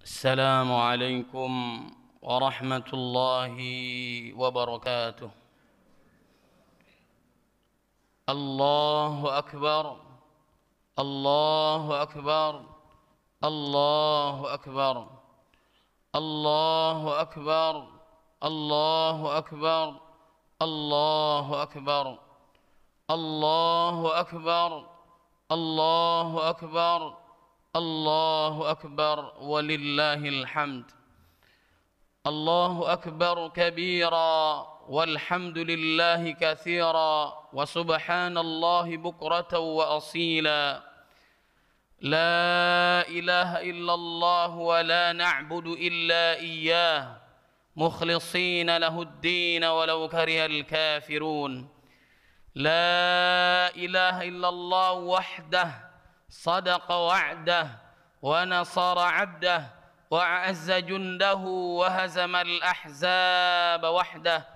السلام عليكم ورحمة الله وبركاته. الله أكبر، الله أكبر، الله أكبر، الله أكبر، الله أكبر، الله أكبر، الله أكبر، الله أكبر، الله أكبر ولله الحمد. الله أكبر كبيرا والحمد لله كثيرا وسبحان الله بكرة وأصيلا. لا إله إلا الله ولا نعبد إلا إياه مخلصين له الدين ولو كره الكافرون. لا إله إلا الله وحده صدق وعده ونصر عبده وأعز جنده وهزم الأحزاب وحده.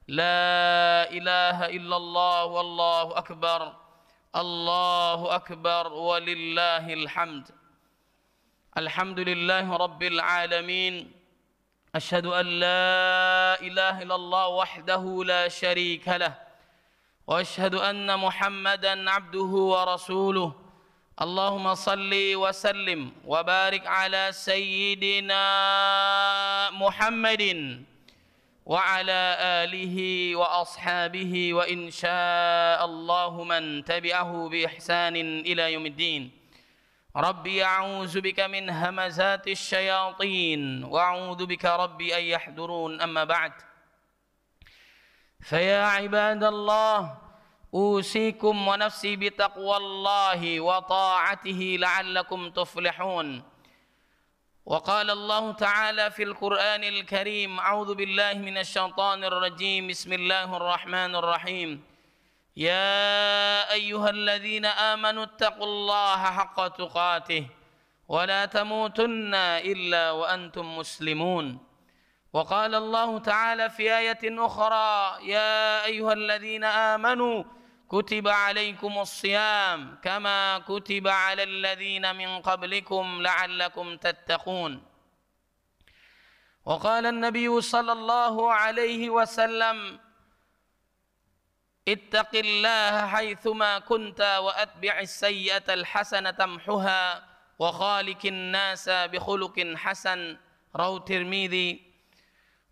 لا إله إلا الله والله أكبر، الله أكبر ولله الحمد. الحمد لله رب العالمين. أشهد أن لا إله إلا الله وحده لا شريك له، وأشهد أن محمدا عبده ورسوله. اللهم صل وسلم وبارك على سيدنا محمد وعلى آله وأصحابه وإن شاء الله من تبعه بإحسان إلى يوم الدين. ربي أعوذ بك من همزات الشياطين وأعوذ بك ربي أن يحضرون. أما بعد، فيا عباد الله أوصيكم ونفسي بتقوى الله وطاعته لعلكم تفلحون. وقال الله تعالى في القرآن الكريم: أعوذ بالله من الشيطان الرجيم، بسم الله الرحمن الرحيم. يا أيها الذين آمنوا اتقوا الله حق تقاته ولا تموتن إلا وأنتم مسلمون. وقال الله تعالى في آية أخرى: يا أيها الذين آمنوا كتب عليكم الصيام كما كتب على الذين من قبلكم لعلكم تتقون. وقال النبي صلى الله عليه وسلم: اتق الله حيثما كنت وأتبع السيئة الحسنة تمحها وخالق الناس بخلق حسن. رواه الترمذي.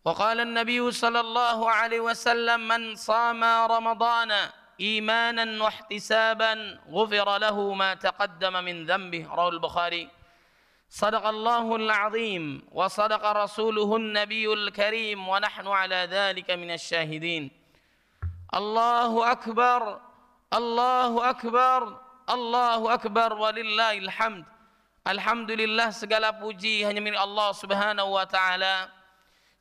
وقال النبي صلى الله عليه وسلم: من صام رمضان إيمانا واحتسابا غفر له ما تقدم من ذنبه. رواه البخاري. صدق الله العظيم وصدق رسوله النبي الكريم ونحن على ذلك من الشاهدين. الله أكبر، الله أكبر، الله أكبر ولله الحمد. Alhamdulillah, segala puji hanya milik Allah Subhanahu wa taala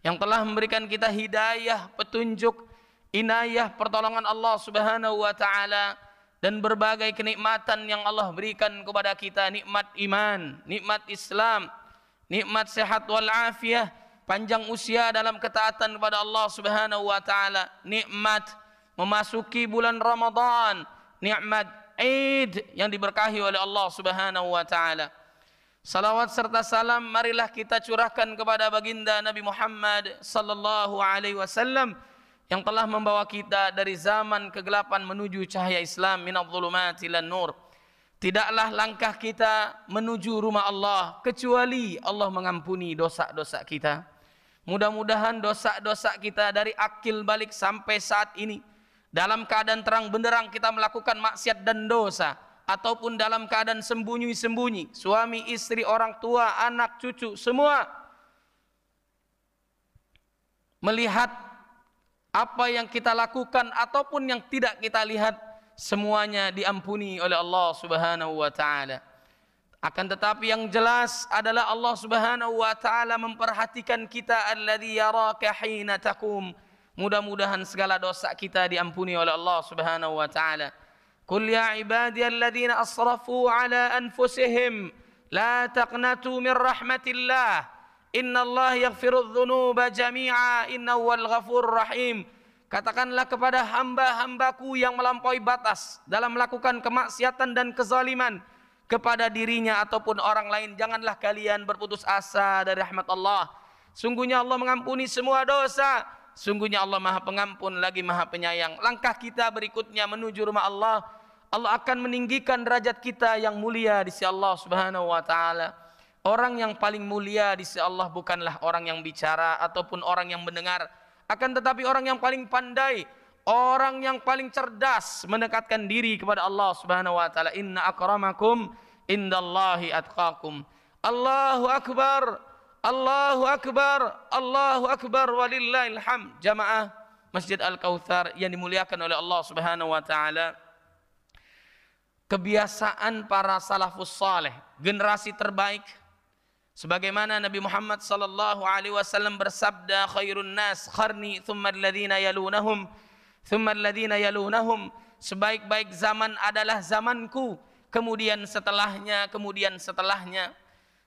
yang telah memberikan kita hidayah, petunjuk, inayah, pertolongan Allah Subhanahu wa taala dan berbagai kenikmatan yang Allah berikan kepada kita, nikmat iman, nikmat Islam, nikmat sehat wal afiyah, panjang usia dalam ketaatan kepada Allah Subhanahu wa taala, nikmat memasuki bulan Ramadan, nikmat Id yang diberkahi oleh Allah Subhanahu wa taala. Salawat serta salam marilah kita curahkan kepada baginda Nabi Muhammad sallallahu alaihi wasallam yang telah membawa kita dari zaman kegelapan menuju cahaya Islam, minadh-dhulumati ilan nur. Tidaklah langkah kita menuju rumah Allah kecuali Allah mengampuni dosa-dosa kita. Mudah-mudahan dosa-dosa kita dari akil balik sampai saat ini dalam keadaan terang benderang kita melakukan maksiat dan dosa, ataupun dalam keadaan sembunyi-sembunyi, suami, istri, orang tua, anak, cucu, semua melihat apa yang kita lakukan ataupun yang tidak kita lihat, semuanya diampuni oleh Allah Subhanahu wa taala. Akan tetapi yang jelas adalah Allah Subhanahu wa taala memperhatikan kita, alladzi yaraka hina taqum. Mudah-mudahan segala dosa kita diampuni oleh Allah Subhanahu wa taala. Qul ya ibadiyalladzina asrafu ala anfusihim la taqnatu min rahmatillah innallaha yaghfirudz dzunuba jami'a innahu wal ghafurur rahim. Katakanlah kepada hamba-hambaku yang melampaui batas dalam melakukan kemaksiatan dan kezaliman, kepada dirinya ataupun orang lain, janganlah kalian berputus asa dari rahmat Allah. Sungguhnya Allah mengampuni semua dosa. Sungguhnya Allah Maha Pengampun lagi Maha Penyayang. Langkah kita berikutnya menuju rumah Allah, Allah akan meninggikan derajat kita yang mulia di sisi Allah Subhanahu wa taala. Orang yang paling mulia di sisi Allah bukanlah orang yang bicara ataupun orang yang mendengar, akan tetapi orang yang paling pandai, orang yang paling cerdas mendekatkan diri kepada Allah Subhanahu wa taala. Inna akramakum indallahi atqakum. Allahu akbar. Allahu akbar, Allahu akbar, walillahil hamd. Jamaah Masjid Al-Kautsar yang dimuliakan oleh Allah Subhanahu wa taala. Kebiasaan para salafus saleh, generasi terbaik, sebagaimana Nabi Muhammad sallallahu alaihi wasallam bersabda, khairun nas qarni thumma alladhina yalunahum thumma alladhina yalunahum. Sebaik-baik zaman adalah zamanku, kemudian setelahnya, kemudian setelahnya.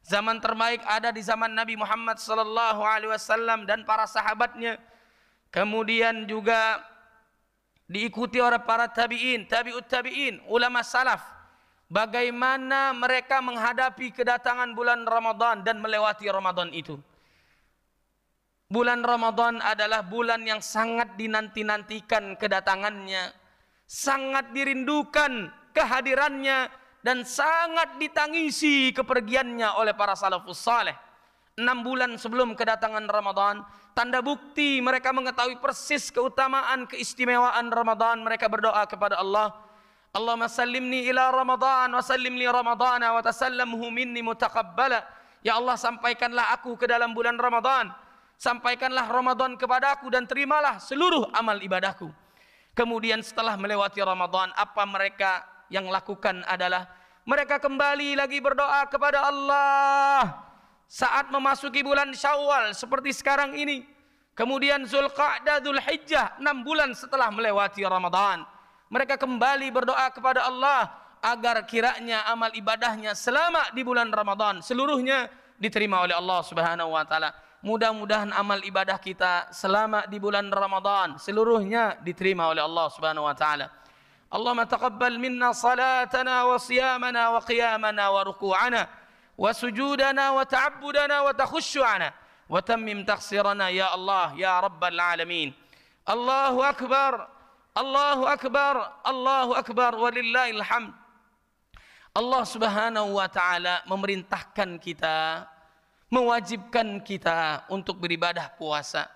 Zaman terbaik ada di zaman Nabi Muhammad sallallahu alaihi wasallam dan para sahabatnya. Kemudian juga diikuti oleh para tabi'in, tabi'ut tabi'in, ulama salaf. Bagaimana mereka menghadapi kedatangan bulan Ramadan dan melewati Ramadan itu. Bulan Ramadan adalah bulan yang sangat dinanti-nantikan kedatangannya, sangat dirindukan kehadirannya, dan sangat ditangisi kepergiannya oleh para salafus saleh. 6 bulan sebelum kedatangan Ramadan, tanda bukti mereka mengetahui persis keutamaan, keistimewaan Ramadan. Mereka berdoa kepada Allah, Allahumma sallimni ila Ramadan wa sallim li Ramadana wa tasallamhu minni mutaqabbala. Ya Allah, sampaikanlah aku ke dalam bulan Ramadan, sampaikanlah Ramadan kepadaku dan terimalah seluruh amal ibadahku. Kemudian setelah melewati Ramadan, apa mereka yang lakukan adalah mereka kembali lagi berdoa kepada Allah saat memasuki bulan Syawal seperti sekarang ini. Kemudian Zulqa'dah, Dzulhijjah, 6 bulan setelah melewati Ramadan, mereka kembali berdoa kepada Allah agar kiranya amal ibadahnya selama di bulan Ramadan seluruhnya diterima oleh Allah Subhanahu wa taala. Mudah-mudahan amal ibadah kita selama di bulan Ramadan seluruhnya diterima oleh Allah Subhanahu wa taala. Allahumma taqabbal minna salatana wa siyamana wa qiyamana wa ruku'ana wa sujudana wa ta'abbudana wa takhushu'ana wa tammim taqsirana ya Allah ya rabbal alamin. Allahu akbar, Allahu akbar, Allahu akbar, walillahil hamd. Allah Subhanahu wa taala memerintahkan kita, mewajibkan kita untuk beribadah puasa.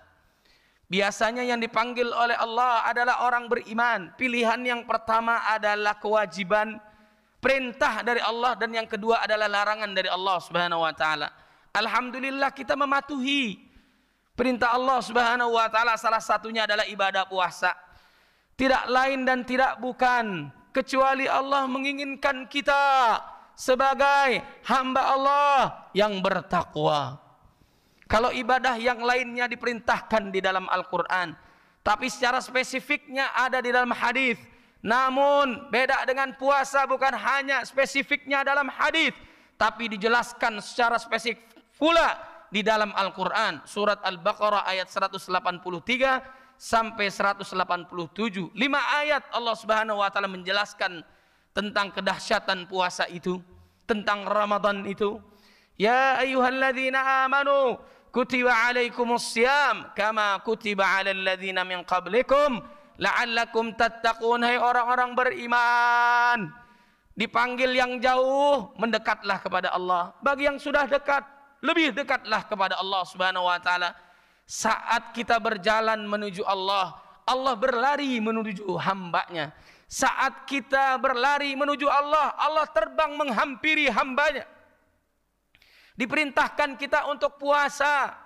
Biasanya yang dipanggil oleh Allah adalah orang beriman. Pilihan yang pertama adalah kewajiban, perintah dari Allah, dan yang kedua adalah larangan dari Allah Subhanahu wa taala. Alhamdulillah kita mematuhi perintah Allah Subhanahu wa taala, salah satunya adalah ibadah puasa. Tidak lain dan tidak bukan kecuali Allah menginginkan kita sebagai hamba Allah yang bertakwa. Kalau ibadah yang lainnya diperintahkan di dalam Al-Quran, tapi secara spesifiknya ada di dalam hadis. Namun beda dengan puasa, bukan hanya spesifiknya dalam hadis, tapi dijelaskan secara spesifik pula di dalam Al-Quran. Surat Al-Baqarah ayat 183 sampai 187. 5 ayat Allah Subhanahu wa taala menjelaskan tentang kedahsyatan puasa itu, tentang Ramadan itu. Ya ayyuhalladzina amanu kutiba alaikumus syiyam kama kutiba alal ladzina min qablikum la'allakum tattaqun. Hai orang-orang beriman, dipanggil yang jauh, mendekatlah kepada Allah. Bagi yang sudah dekat, lebih dekatlah kepada Allah Subhanahu wa taala. Saat kita berjalan menuju Allah, Allah berlari menuju hambanya. Saat kita berlari menuju Allah, Allah terbang menghampiri hambanya. Diperintahkan kita untuk puasa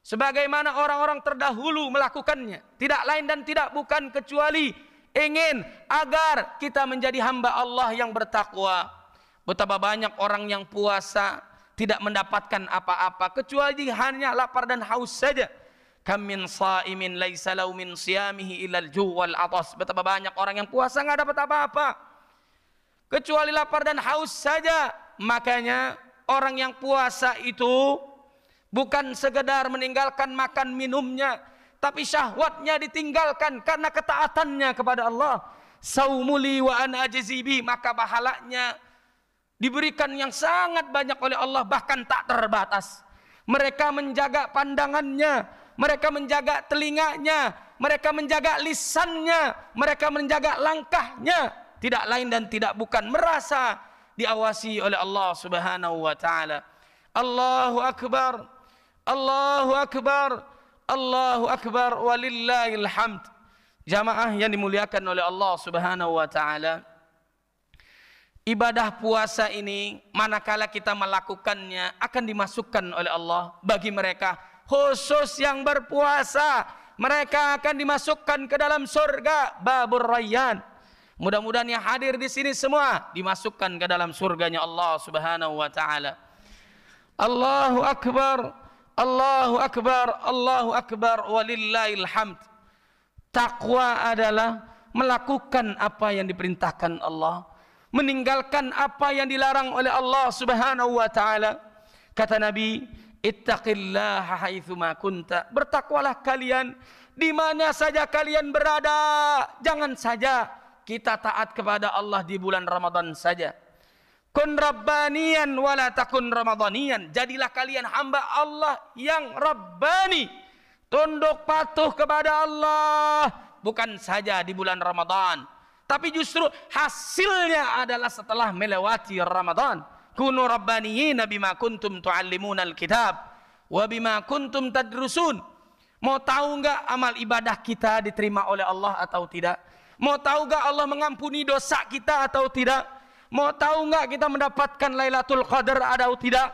sebagaimana orang-orang terdahulu melakukannya. Tidak lain dan tidak bukan kecuali ingin agar kita menjadi hamba Allah yang bertakwa. Betapa banyak orang yang puasa tidak mendapatkan apa-apa kecuali hanya lapar dan haus saja. Kam min shaimin laisa lahu min siyamihi illal ju' wal 'atas. Betapa banyak orang yang puasa enggak dapat apa-apa kecuali lapar dan haus saja. Makanya orang yang puasa itu bukan sekedar meninggalkan makan minumnya, tapi syahwatnya ditinggalkan karena ketaatannya kepada Allah. Saumuli wa ana ajzi bi, maka pahalanya diberikan yang sangat banyak oleh Allah, bahkan tak terbatas. Mereka menjaga pandangannya, mereka menjaga telinganya, mereka menjaga lisannya, mereka menjaga langkahnya, tidak lain dan tidak bukan merasa diawasi oleh Allah Subhanahu wa taala. Allahu akbar, Allahu akbar, Allahu akbar, walillahil hamd. Jamaah yang dimuliakan oleh Allah Subhanahu wa taala, ibadah puasa ini manakala kita melakukannya akan dimasukkan oleh Allah bagi mereka khusus yang berpuasa, mereka akan dimasukkan ke dalam surga Babur Rayyan. Mudah-mudahan yang hadir di sini semua dimasukkan ke dalam surganya Allah Subhanahu wa taala. Allahu akbar, Allahu akbar, Allahu akbar, walillahil hamd. Takwa adalah melakukan apa yang diperintahkan Allah, meninggalkan apa yang dilarang oleh Allah Subhanahu wa taala. Kata Nabi, ittaqillaha haitsuma kunta. Bertakwalah kalian di mana saja kalian berada. Jangan saja kita taat kepada Allah di bulan Ramadan saja. Kun rabbaniyan wala takun ramadhaniyan. Jadilah kalian hamba Allah yang rabbani, tunduk patuh kepada Allah, bukan saja di bulan Ramadan, tapi justru hasilnya adalah setelah melewati Ramadan. Kunu rabbaniyina bima kuntum tuallimuna alkitab wa bima kuntum tadrusun. Mau tahu enggak amal ibadah kita diterima oleh Allah atau tidak? Mau tahu enggak Allah mengampuni dosa kita atau tidak? Mau tahu enggak kita mendapatkan Lailatul Qadar atau tidak?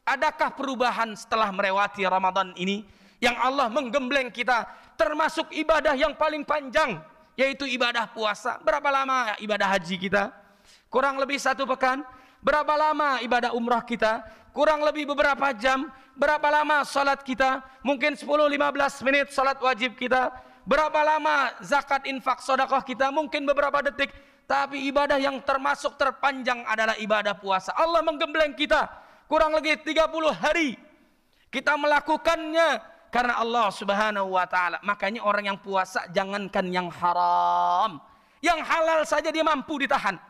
Adakah perubahan setelah melewati Ramadan ini yang Allah menggembleng kita, termasuk ibadah yang paling panjang, yaitu ibadah puasa? Berapa lama ibadah haji kita? Kurang lebih 1 pekan. Berapa lama ibadah umrah kita? Kurang lebih beberapa jam. Berapa lama salat kita? Mungkin 10-15 menit salat wajib kita. Berapa lama zakat, infak, sedekah kita? Mungkin beberapa detik. Tapi ibadah yang termasuk terpanjang adalah ibadah puasa. Allah menggembleng kita kurang lebih 30 hari. Kita melakukannya karena Allah Subhanahu wa taala. Makanya orang yang puasa jangankan yang haram, yang halal saja dia mampu ditahan.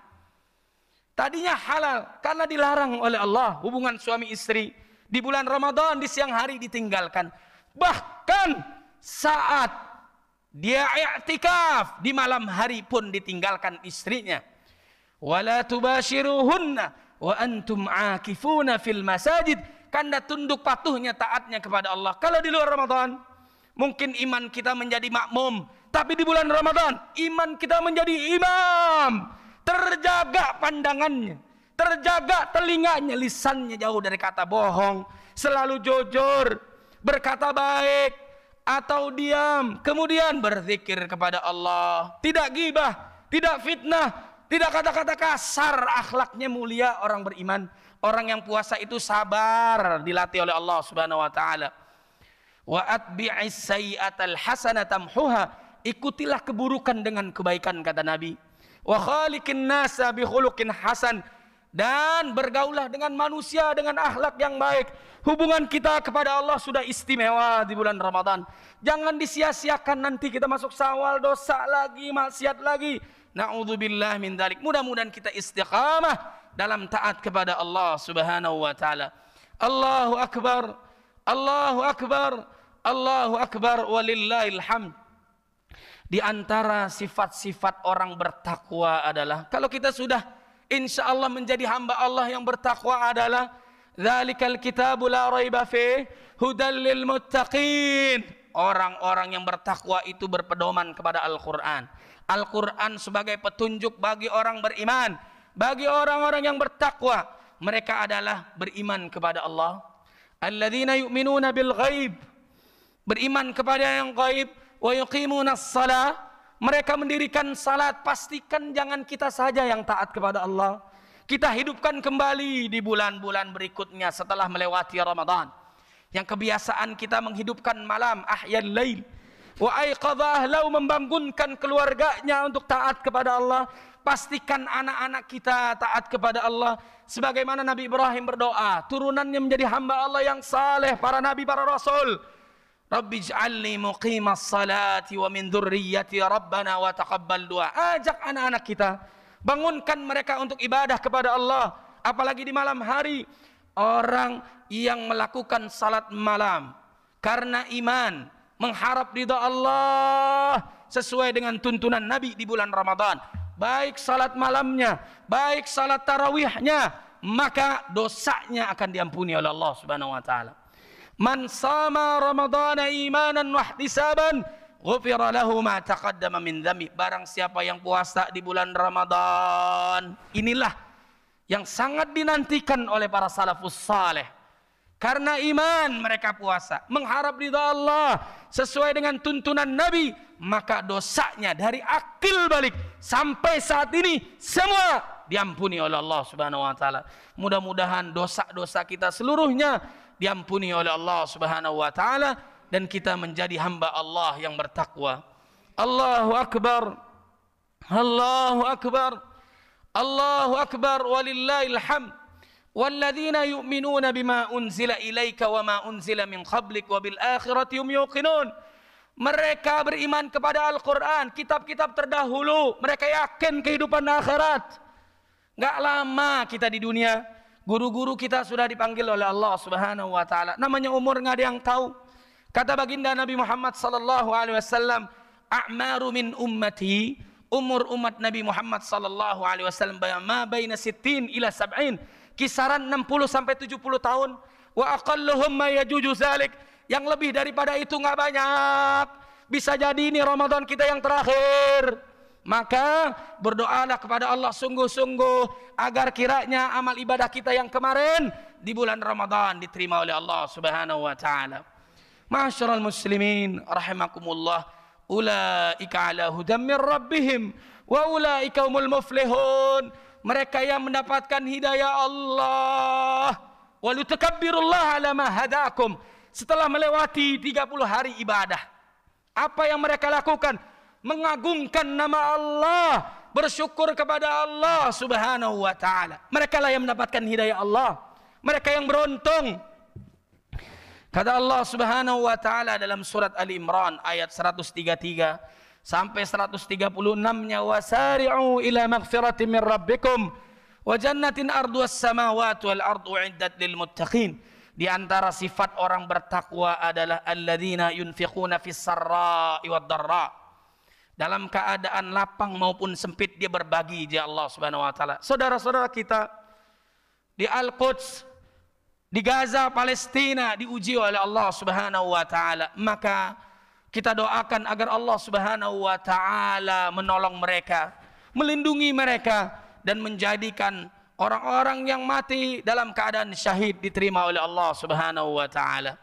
Tadinya halal karena dilarang oleh Allah, hubungan suami istri di bulan Ramadan di siang hari ditinggalkan. Bahkan saat dia i'tikaf di malam hari pun ditinggalkan istrinya. Wala tubashiruhunna wa antum aakifuna fil masajid. Karena tunduk patuhnya, taatnya kepada Allah. Kalau di luar Ramadan, mungkin iman kita menjadi makmum. Tapi di bulan Ramadan, iman kita menjadi imam. Terjaga pandangannya, terjaga telinganya, lisannya jauh dari kata bohong, selalu jujur, berkata baik atau diam, kemudian berzikir kepada Allah. Tidak ghibah, tidak fitnah, tidak kata-kata kasar, akhlaknya mulia orang beriman. Orang yang puasa itu sabar, dilatih oleh Allah Subhanahu wa taala. Wa atbi'is sayyi'atal hasanata tamhuha. Ikutilah keburukan dengan kebaikan, kata Nabi. Wa khaliqin nasa bi khuluqin hasan. Dan bergaulah dengan manusia dengan akhlak yang baik. Hubungan kita kepada Allah sudah istimewa di bulan Ramadan. Jangan disia-siakan, nanti kita masuk Syawal dosa lagi, maksiat lagi. Na'udzubillah min dzalik. Mudah-mudahan kita istiqamah dalam taat kepada Allah Subhanahu wa taala. Allahu akbar, Allahu akbar, Allahu akbar, walillahil hamd. Di antara sifat-sifat orang bertakwa adalah, kalau kita sudah insya Allah menjadi hamba Allah yang bertakwa, adalah dzalikal kitabu la raiba fih hudal lil muttaqin. Orang-orang yang bertakwa itu berpedoman kepada Al-Quran. Al-Quran sebagai petunjuk bagi orang beriman. Bagi orang-orang yang bertakwa, mereka adalah beriman kepada Allah. Alladzina yu'minuna bil ghaib, beriman kepada yang gaib. Wa yuqimunas shalah, mereka mendirikan salat. Pastikan jangan kita saja yang taat kepada Allah. Kita hidupkan kembali di bulan-bulan berikutnya setelah melewati Ramadan. Yang kebiasaan kita menghidupkan malam, ahyal lail wa aiqadha ahlahu, membangunkan keluarganya untuk taat kepada Allah. Pastikan anak-anak kita taat kepada Allah. Sebagaimana Nabi Ibrahim berdoa, turunannya menjadi hamba Allah yang saleh, para nabi, para rasul. Rabbi ij'alni muqimas salati wa min dzurriyyati rabbana wa taqabbal du'a. Ajak anak-anak kita, bangunkan mereka untuk ibadah kepada Allah. apalagi di malam hari. Orang yang melakukan salat malam karena iman, mengharap ridha Allah sesuai dengan tuntunan Nabi di bulan Ramadan, baik salat malamnya, baik salat tarawihnya, maka dosanya akan diampuni oleh Allah Subhanahu wa taala. Man sama Ramadhana imanan wa ihtisaban ghufira lahu ma taqaddama min dhanbi. Barang siapa yang puasa di bulan Ramadan, inilah yang sangat dinantikan oleh para salafus saleh. Karena iman mereka puasa, mengharap ridha Allah sesuai dengan tuntunan Nabi, maka dosanya dari akil balik sampai saat ini semua diampuni oleh Allah Subhanahu wa taala. Mudah-mudahan dosa-dosa kita seluruhnya diampuni oleh Allah Subhanahu wa taala dan kita menjadi hamba Allah yang bertakwa. Allahu akbar. Allahu akbar. Allahu akbar walillahil hamd. Walladzina yu'minuna bima unzila ilaika wa ma unzila min qablik wa bil akhirati hum yuqinun. Mereka beriman kepada Al-Quran, kitab-kitab terdahulu. Mereka yakin kehidupan akhirat. Gak lama kita di dunia, guru-guru kita sudah dipanggil oleh Allah Subhanahu wa taala. Namanya umur nggak ada yang tahu. Kata baginda Nabi Muhammad sallallahu alaihi wasallam, "A'maru min ummati", umur umat Nabi Muhammad sallallahu alaihi wasallam ma baina 60 ila 70, kisaran 60 sampai 70 tahun. Wa aqalluhum ma yajuju zalik, yang lebih daripada itu nggak banyak. Bisa jadi ini Ramadan kita yang terakhir. Maka berdoalah kepada Allah sungguh-sungguh agar kiranya amal ibadah kita yang kemarin di bulan Ramadan diterima oleh Allah Subhanahu wa taala. Ma'asyiral muslimin rahimakumullah, ulaika ala hudam min rabbihim wa ulaika humul muflihun. Mereka yang mendapatkan hidayah Allah. Wa litukabbirullaha ala ma hadakum. Setelah melewati 30 hari ibadah, apa yang mereka lakukan? Mengagungkan nama Allah, bersyukur kepada Allah Subhanahu wa taala. Mereka lah yang mendapatkan hidayah Allah. Mereka yang beruntung. Kata Allah Subhanahu wa taala dalam surat Ali Imran ayat 133 sampai 136-nya, wasari'u ila magfiratin min rabbikum wa jannatin arduhas samawati wal ardu uiddat lil muttaqin. Di antara sifat orang bertakwa adalah alladzina yunfiquna fis sarra'i wad dharra. Dalam keadaan lapang maupun sempit dia berbagi di Allah Subhanahu wa taala. Saudara-saudara kita di Al-Quds, di Gaza, Palestina diuji oleh Allah Subhanahu wa taala. Maka kita doakan agar Allah Subhanahu wa taala menolong mereka, melindungi mereka dan menjadikan orang-orang yang mati dalam keadaan syahid diterima oleh Allah Subhanahu wa taala.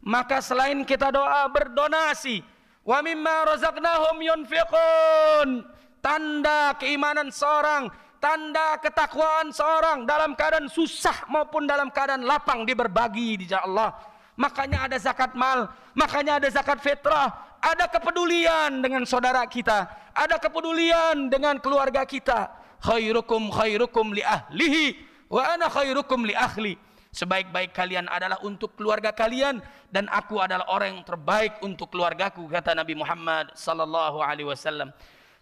Maka selain kita doa, berdonasi, wa mimma razaqnahum yunfiqun. Tanda keimanan seorang, tanda ketakwaan seorang dalam keadaan susah maupun dalam keadaan lapang dia berbagi di jalan Allah. Makanya ada zakat mal, makanya ada zakat fitrah, ada kepedulian dengan saudara kita, ada kepedulian dengan keluarga kita. Khairukum khairukum li ahlihi wa ana khairukum li ahli. Sebaik-baik kalian adalah untuk keluarga kalian dan aku adalah orang yang terbaik untuk keluargaku, kata Nabi Muhammad sallallahu alaihi wasallam.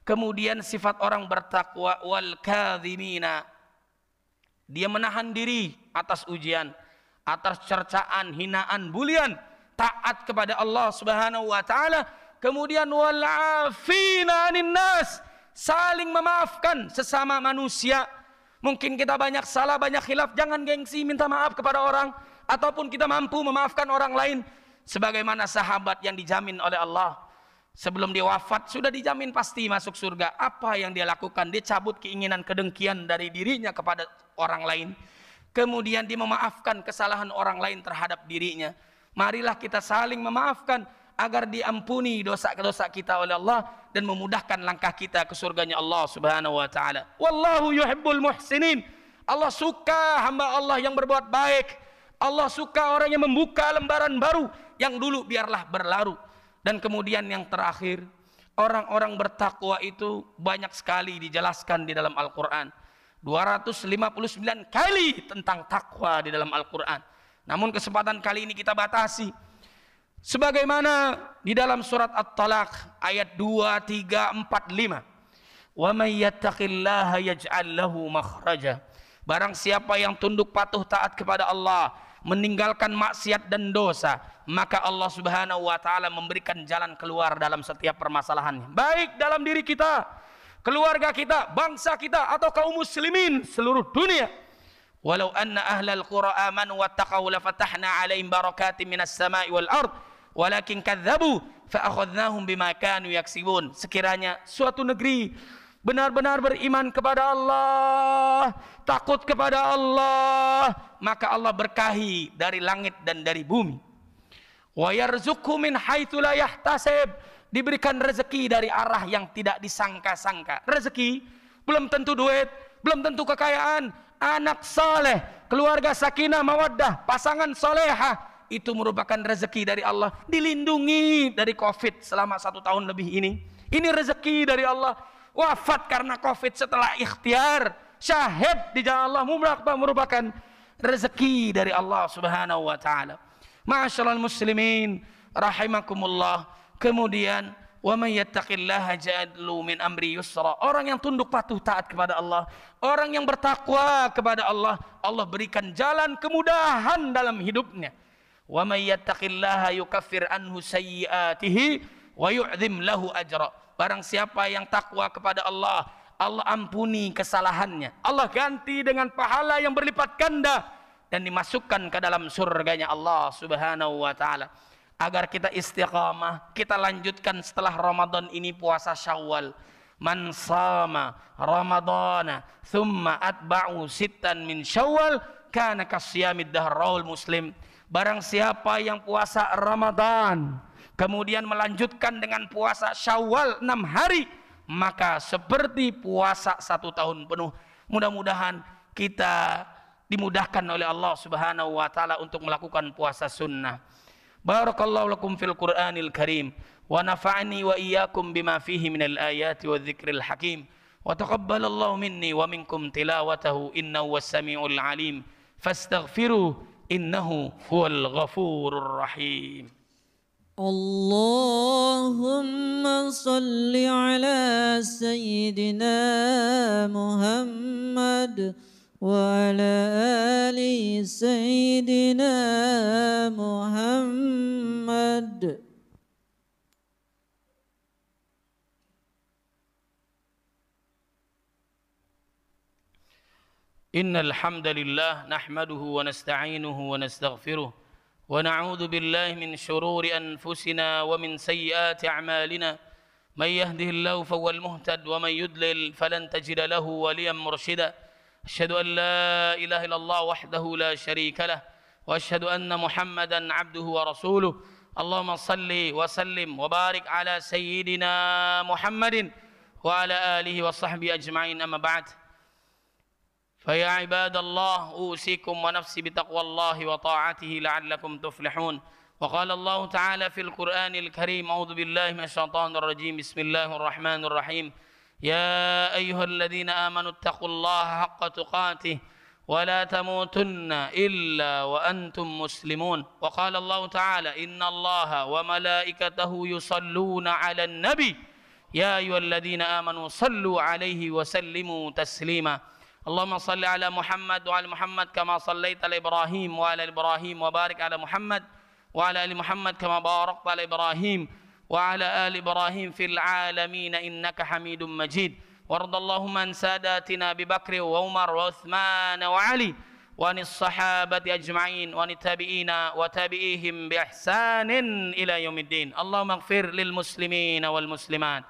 Kemudian sifat orang bertakwa, wal kadhimina, dia menahan diri atas ujian, atas cercaan, hinaan, bulian, taat kepada Allah Subhanahu wa taala. Kemudian wal afina 'anil nas, saling memaafkan sesama manusia. Mungkin kita banyak salah, banyak khilaf, jangan gengsi minta maaf kepada orang, ataupun kita mampu memaafkan orang lain. Sebagaimana sahabat yang dijamin oleh Allah, sebelum dia wafat sudah dijamin pasti masuk surga. Apa yang dia lakukan? Dia cabut keinginan kedengkian dari dirinya kepada orang lain. Kemudian dia memaafkan kesalahan orang lain terhadap dirinya. Marilah kita saling memaafkan agar diampuni dosa-dosa kita oleh Allah dan memudahkan langkah kita ke surganya Allah Subhanahu wa taala. Wallahu yuhibbul muhsinin. Allah suka hamba Allah yang berbuat baik. Allah suka orang yang membuka lembaran baru, yang dulu biarlah berlalu. Dan kemudian yang terakhir, orang-orang bertakwa itu banyak sekali dijelaskan di dalam Al-Qur'an. 259 kali tentang takwa di dalam Al-Qur'an. Namun kesempatan kali ini kita batasi. Sebagaimana di dalam surat At-Talaq ayat 2, 3, 4, 5. Wa may yattaqillaha yaj'al lahu makhraja Barang siapa yang tunduk patuh taat kepada Allah, meninggalkan maksiat dan dosa, maka Allah Subhanahu wa taala memberikan jalan keluar dalam setiap permasalahannya. Baik dalam diri kita, keluarga kita, bangsa kita, atau kaum muslimin seluruh dunia. Walau anna ahlal qura amanu wattaqau lafatahna 'alaihim barakatin minas sama'i wal ard walakin kadzdzabu fa akhadnahum bima kanu yaksibun. Sekiranya suatu negeri benar-benar beriman kepada Allah, takut kepada Allah, maka Allah berkahi dari langit dan dari bumi. Wa yarzuqhu min haitsu la yahtasib, diberikan rezeki dari arah yang tidak disangka-sangka. Rezeki belum tentu duit, belum tentu kekayaan, anak saleh, keluarga sakinah mawaddah, pasangan solehah, itu merupakan rezeki dari Allah. Dilindungi dari Covid selama 1 tahun lebih ini rezeki dari Allah. Wafat karena Covid setelah ikhtiar, syahid di jalan Allah, merupakan rezeki dari Allah Subhanahu wa taala. Ma'asyiral muslimin rahimakumullah. Kemudian wa may yattaqillaha ja'alu min amri yusra. Orang yang tunduk patuh taat kepada Allah, orang yang bertakwa kepada Allah, Allah berikan jalan kemudahan dalam hidupnya. Wa may yattaqillaha yukaffir anhu sayyi'atihi wa yu'dzim lahu ajra. Barang siapa yang takwa kepada Allah, Allah ampuni kesalahannya, Allah ganti dengan pahala yang berlipat ganda, dan dimasukkan ke dalam surganya Allah Subhanahu wa taala. Agar kita istiqamah, kita lanjutkan setelah Ramadan ini puasa Syawal. Man sama Ramadana thumma atba'u sittan min Syawal kana kasyamid dahr, rawahul Muslim. Barang siapa yang puasa Ramadan kemudian melanjutkan dengan puasa Syawal 6 hari, maka seperti puasa 1 tahun penuh. Mudah-mudahan kita dimudahkan oleh Allah Subhanahu wa taala untuk melakukan puasa sunnah. Barakallahu lakum fil Qur'anil Karim wa nafa'ani wa iyyakum bima fihi minal ayati wadh-dhikril hakim wa taqabbalallahu minni wa minkum tilawatahu innahu was-sami'ul 'alim fastaghfiruhu innahu huwal ghafurur rahim. Allahumma salli ala Sayyidina Muhammad wa ala ali Sayyidina Muhammad. Innal hamdalillah nahmaduhu wa nasta'inuhu wa nastaghfiruh ونعوذ بالله من شرور أنفسنا ومن سيئات أعمالنا من يهده الله فهو المهتد ومن يضلل فلن تجد له وليا مرشدا أشهد أن لا إله إلا الله وحده لا شريك له وأشهد أن محمدا عبده ورسوله اللهم صل وسلم وبارك على سيدنا محمد وعلى آله وصحبه أجمعين أما بعد فيا عباد الله أوصيكم ونفسي بتقوى الله وطاعته لعلكم تفلحون. وقال الله تعالى في القرآن الكريم أعوذ بالله من الشيطان الرجيم بسم الله الرحمن الرحيم يا أيها الذين آمنوا اتقوا الله حق تقاته ولا تموتن إلا وأنتم مسلمون. وقال الله تعالى إن الله وملائكته يصلون على النبي يا أيها الذين آمنوا صلوا عليه وسلموا تسليما. اللهم صل على محمد وعلى محمد كما صليت على إبراهيم وعلى إبراهيم وبارك على محمد وعلى آل محمد كما باركت على إبراهيم وعلى آل إبراهيم في العالمين إنك حميد مجيد. وارض اللهم عن ساداتنا ببكر وعمر وعثمان وعلي وعن الصحابة أجمعين وعن التابعين وتابعيهم بإحسان إلى يوم الدين. اللهم اغفر للمسلمين والمسلمات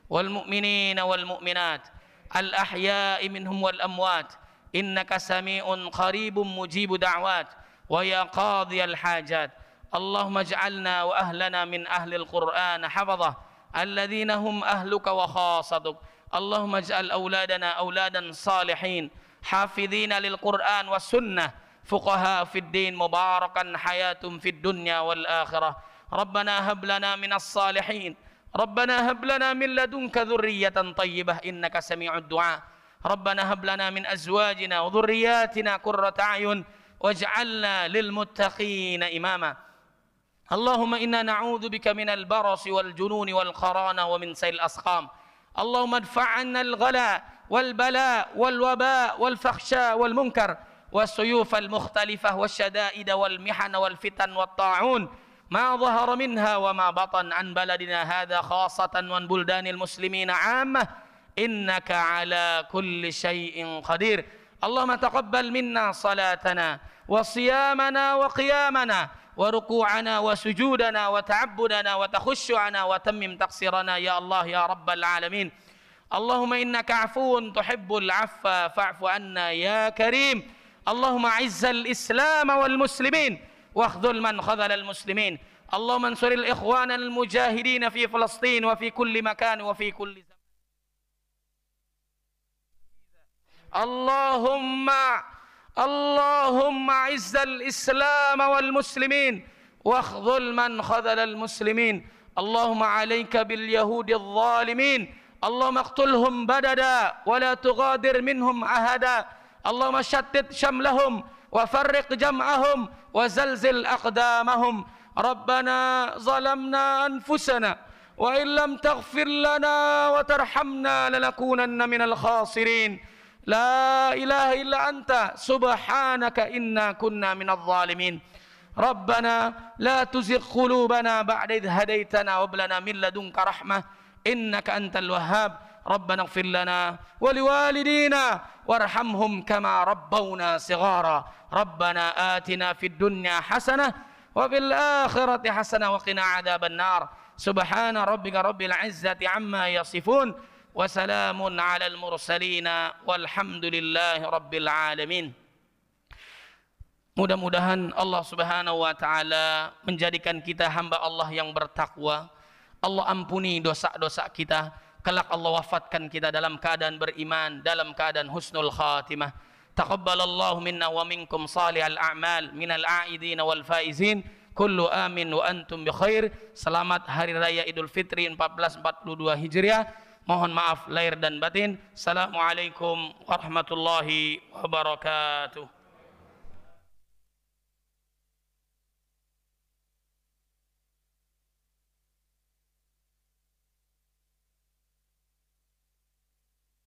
والمؤمنين والمؤمنات الأحياء منهم والأموات إنك سميع قريب مجيب دعوات ويا قاضي الحاجات. اللهم اجعلنا وأهلنا من أهل القرآن حفظة الذين هم أهلك وخاصتك. اللهم اجعل أولادنا أولادا صالحين حافظين للقرآن والسنة فقهاء في الدين مباركا حياة في الدنيا والآخرة. ربنا هب لنا من الصالحين ربنا هب لنا من لدنك ذرية طيبة إنك سميع الدعاء. ربنا هب لنا من أزواجنا وذرياتنا قرة أعين واجعلنا للمتقين إماما. اللهم إنا نعوذ بك من البرص والجنون والقرانة ومن سيء الأسقام. اللهم ادفع عنا الغلاء والبلاء والوباء والفحشاء والمنكر والسيوف المختلفة والشدائد والمحن والفتن والطاعون ما ظهر منها وما بطن عن بلدنا هذا خاصة وعن بلدان المسلمين عامة إنك على كل شيء قدير. اللهم تقبل منا صلاتنا وصيامنا وقيامنا وركوعنا وسجودنا وتعبدنا وتخشعنا وتمم تقصيرنا يا الله يا رب العالمين. اللهم إنك عفو تحب العفو فاعف عنا يا كريم. اللهم أعز الإسلام والمسلمين واخذل من خذل المسلمين. اللهم انصر الإخوان المجاهدين في فلسطين وفي كل مكان وفي كل زمان. اللهم أعز الإسلام والمسلمين واخذل من خذل المسلمين. اللهم عليك باليهود الظالمين، اللهم اقتلهم بددا ولا تغادر منهم أحدا. اللهم شتت شملهم وفرق جمعهم وزلزل أقدامهم. ربنا ظلمنا أنفسنا وإن لم تغفر لنا وترحمنا لنكونن من الخاسرين. لا إله إلا أنت سبحانك إنا كنا من الظالمين. ربنا لا تزغ قلوبنا بعد إذ هديتنا وهب لنا من لدنك رحمة إنك أنت الوهاب. ربنا اغفر لنا ولوالدينا وارحمهم كما ربونا صغارا. ربنا آتنا في الدنيا حسنة وفي الآخرة حسنة وقنا عذاب النار. سبحان ربك رب العزة عما يصفون وسلام على المرسلين والحمد لله رب العالمين. Mudah-mudahan Allah Subhanahu wa taala menjadikan kita hamba Allah yang bertakwa. Allah ampuni dosa-dosa kita. Kelak Allah wafatkan kita dalam keadaan beriman, dalam keadaan husnul khatimah. Taqabbalallahu minna wa minkum salihal a'mal minal a'idin wal faizin. Kullu amin wa antum bi khair. Selamat Hari Raya Idul Fitri 1442 Hijriah. Mohon maaf lahir dan batin. Assalamualaikum warahmatullahi wabarakatuh.